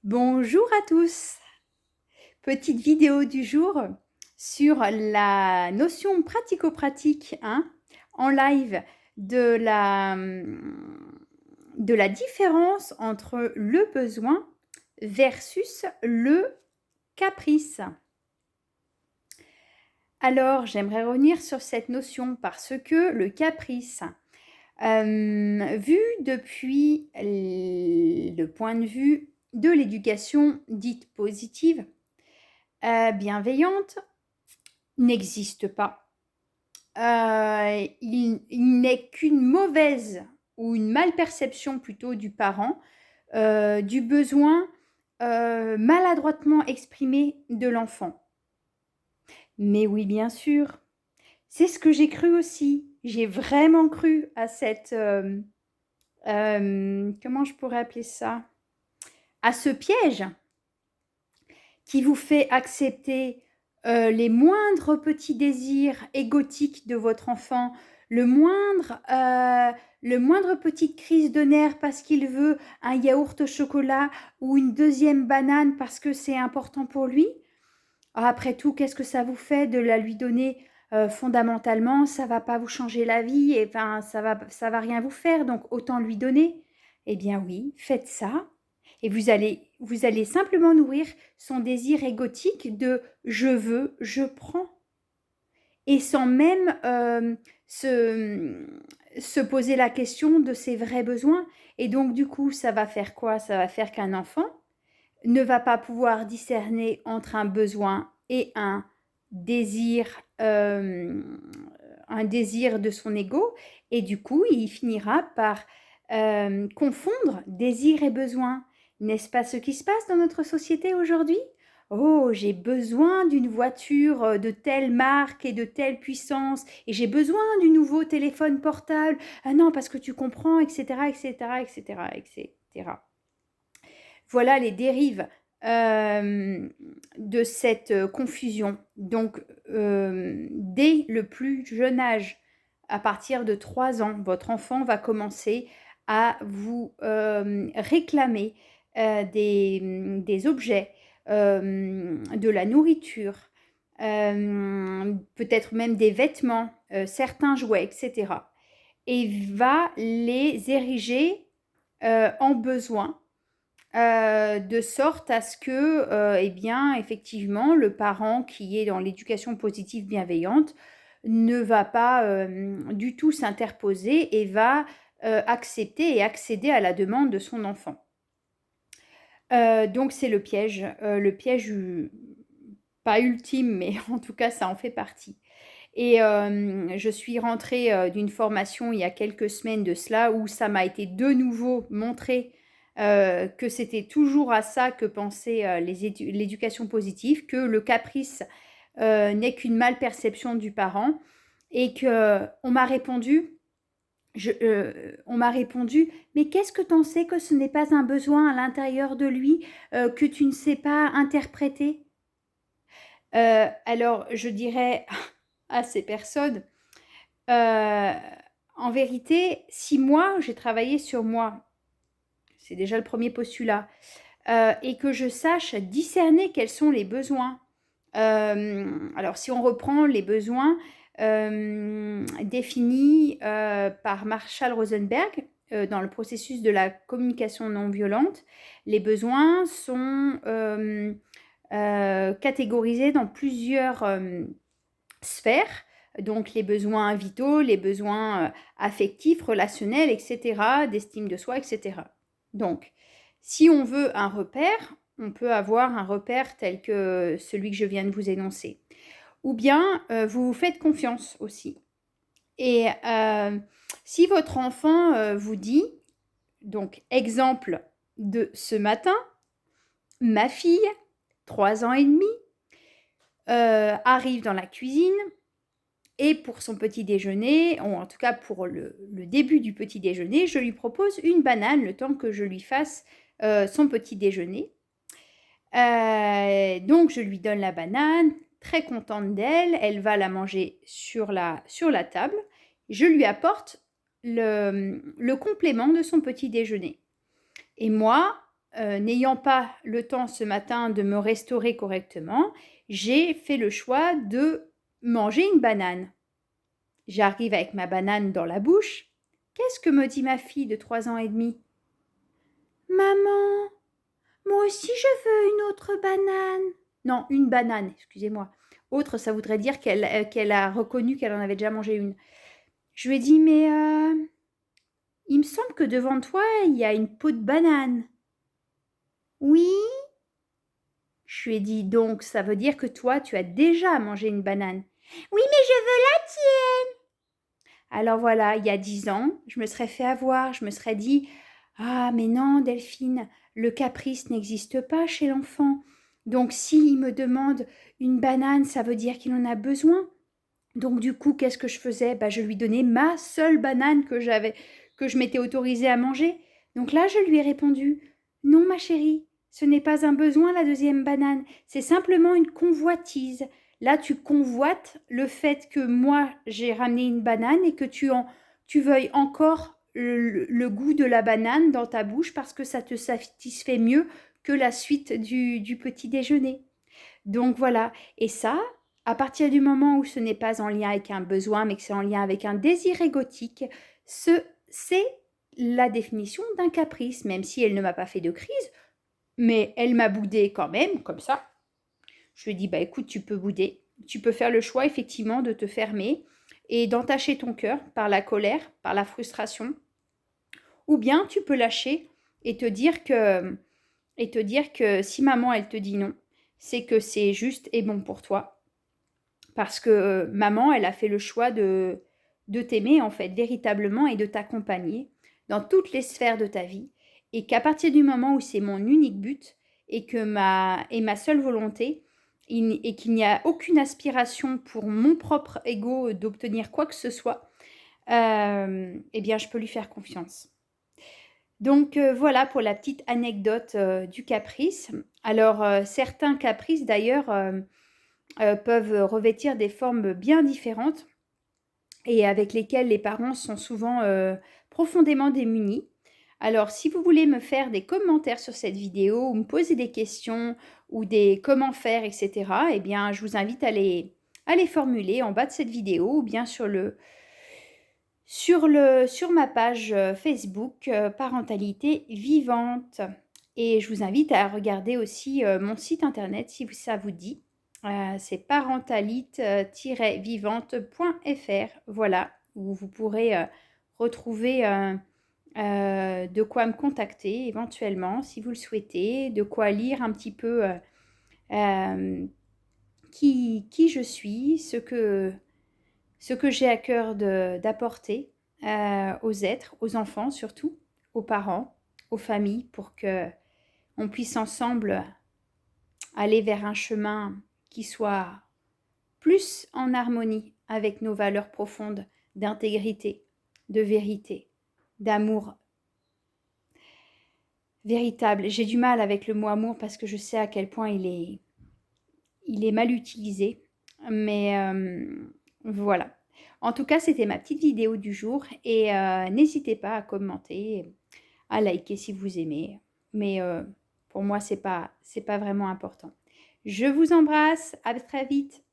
Bonjour à tous! Petite vidéo du jour sur la notion pratico-pratique en live de la différence entre le besoin versus le caprice. Alors, j'aimerais revenir sur cette notion parce que le caprice, vu depuis le point de vue de l'éducation dite positive, bienveillante, n'existe pas. Il n'est qu'une mauvaise ou une malperception plutôt du parent, du besoin maladroitement exprimé de l'enfant. Mais oui, bien sûr, c'est ce que j'ai cru aussi. J'ai vraiment cru à cette... comment je pourrais appeler ça? À ce piège qui vous fait accepter les moindres petits désirs égotiques de votre enfant, le moindre petite crise de nerfs parce qu'il veut un yaourt au chocolat ou une deuxième banane parce que c'est important pour lui. Après tout, qu'est-ce que ça vous fait de la lui donner fondamentalement? Ça va pas vous changer la vie, et enfin, ça va rien vous faire, donc autant lui donner. Eh bien oui, faites ça, et vous allez simplement nourrir son désir égotique de je veux, je prends. Et sans même se poser la question de ses vrais besoins. Et donc, du coup, ça va faire quoi? Ça va faire qu'un enfant ne va pas pouvoir discerner entre un besoin et euh, un désir de son ego. Et du coup, il finira par confondre désir et besoin. N'est-ce pas ce qui se passe dans notre société aujourd'hui? Oh, j'ai besoin d'une voiture de telle marque et de telle puissance, et j'ai besoin du nouveau téléphone portable. Ah non, parce que tu comprends, etc., etc., etc., etc. Voilà les dérives de cette confusion. Donc, dès le plus jeune âge, à partir de 3 ans, votre enfant va commencer à vous réclamer des objets, de la nourriture, peut-être même des vêtements, certains jouets, etc. Et va les ériger en besoin, de sorte à ce que, eh bien, effectivement, le parent qui est dans l'éducation positive bienveillante ne va pas du tout s'interposer et va accepter et accéder à la demande de son enfant. Donc c'est le piège pas ultime, mais en tout cas ça en fait partie. Et je suis rentrée d'une formation il y a quelques semaines de cela où ça m'a été de nouveau montré que c'était toujours à ça que pensait l'éducation positive, que le caprice n'est qu'une malperception du parent et qu'on m'a répondu, on m'a répondu, mais qu'est-ce que t'en sais que ce n'est pas un besoin à l'intérieur de lui que tu ne sais pas interpréter? Alors je dirais à ces personnes, Heu, en vérité, si moi, j'ai travaillé sur moi, c'est déjà le premier postulat, et que je sache discerner quels sont les besoins. Alors si on reprend les besoins, définis, par Marshall Rosenberg, dans le processus de la communication non violente, les besoins sont, catégorisés dans plusieurs, sphères, donc les besoins vitaux, les besoins affectifs, relationnels, etc., d'estime de soi, etc. Donc, si on veut un repère, on peut avoir un repère tel que celui que je viens de vous énoncer. Ou bien, vous vous faites confiance aussi. Et si votre enfant vous dit, donc exemple de ce matin, ma fille, 3 ans et demi, arrive dans la cuisine. Et pour son petit déjeuner, ou en tout cas pour le début du petit déjeuner, je lui propose une banane le temps que je lui fasse son petit déjeuner. Donc je lui donne la banane, très contente d'elle, elle va la manger sur la table. Je lui apporte le complément de son petit déjeuner. Et moi, n'ayant pas le temps ce matin de me restaurer correctement, j'ai fait le choix de manger une banane. J'arrive avec ma banane dans la bouche. Qu'est-ce que me dit ma fille de 3 ans et demi? Maman, moi aussi je veux une autre banane. Non, une banane, excusez-moi. Autre, ça voudrait dire qu'elle a reconnu qu'elle en avait déjà mangé une. Je lui ai dit, mais il me semble que devant toi, il y a une peau de banane. Oui. Je lui ai dit, donc ça veut dire que toi, tu as déjà mangé une banane. Oui, mais je veux la tienne. Alors voilà, il y a 10 ans, je me serais fait avoir, je me serais dit, ah mais non Delphine, le caprice n'existe pas chez l'enfant. Donc s'il me demande une banane, ça veut dire qu'il en a besoin. Donc du coup, qu'est-ce que je faisais? Bah, je lui donnais ma seule banane que je m'étais autorisée à manger. Donc là, je lui ai répondu, non ma chérie, ce n'est pas un besoin la deuxième banane, c'est simplement une convoitise. Là, tu convoites le fait que moi, j'ai ramené une banane et que tu veuilles encore le goût de la banane dans ta bouche parce que ça te satisfait mieux que la suite du petit déjeuner. Donc voilà, et ça, à partir du moment où ce n'est pas en lien avec un besoin, mais que c'est en lien avec un désir égotique, c'est la définition d'un caprice, même si elle ne m'a pas fait de crise, mais elle m'a boudé quand même, comme ça. Je lui ai dit, bah écoute, tu peux bouder, tu peux faire le choix effectivement de te fermer et d'entacher ton cœur par la colère, par la frustration, ou bien tu peux lâcher et te dire que si maman elle te dit non, c'est que c'est juste et bon pour toi. Parce que maman, elle a fait le choix de t'aimer en fait véritablement et de t'accompagner dans toutes les sphères de ta vie. Et qu'à partir du moment où c'est mon unique but et que ma seule volonté, et qu'il n'y a aucune aspiration pour mon propre ego d'obtenir quoi que ce soit, eh bien je peux lui faire confiance. Donc voilà pour la petite anecdote du caprice. Alors certains caprices d'ailleurs peuvent revêtir des formes bien différentes et avec lesquelles les parents sont souvent profondément démunis. Alors si vous voulez me faire des commentaires sur cette vidéo ou me poser des questions ou des comment faire, etc., eh bien je vous invite à les formuler en bas de cette vidéo ou bien sur ma page Facebook Parentalité Vivante. Et je vous invite à regarder aussi mon site internet si ça vous dit. C'est parentalite-vivante.fr. Voilà, où vous pourrez retrouver de quoi me contacter éventuellement si vous le souhaitez, de quoi lire un petit peu qui je suis, ce que j'ai à cœur d'apporter aux êtres, aux enfants surtout, aux parents, aux familles, pour que on puisse ensemble aller vers un chemin qui soit plus en harmonie avec nos valeurs profondes d'intégrité, de vérité, d'amour véritable. J'ai du mal avec le mot amour parce que je sais à quel point il est mal utilisé, mais voilà. En tout cas, c'était ma petite vidéo du jour et n'hésitez pas à commenter, à liker si vous aimez. Mais pour moi, c'est pas vraiment important. Je vous embrasse, à très vite.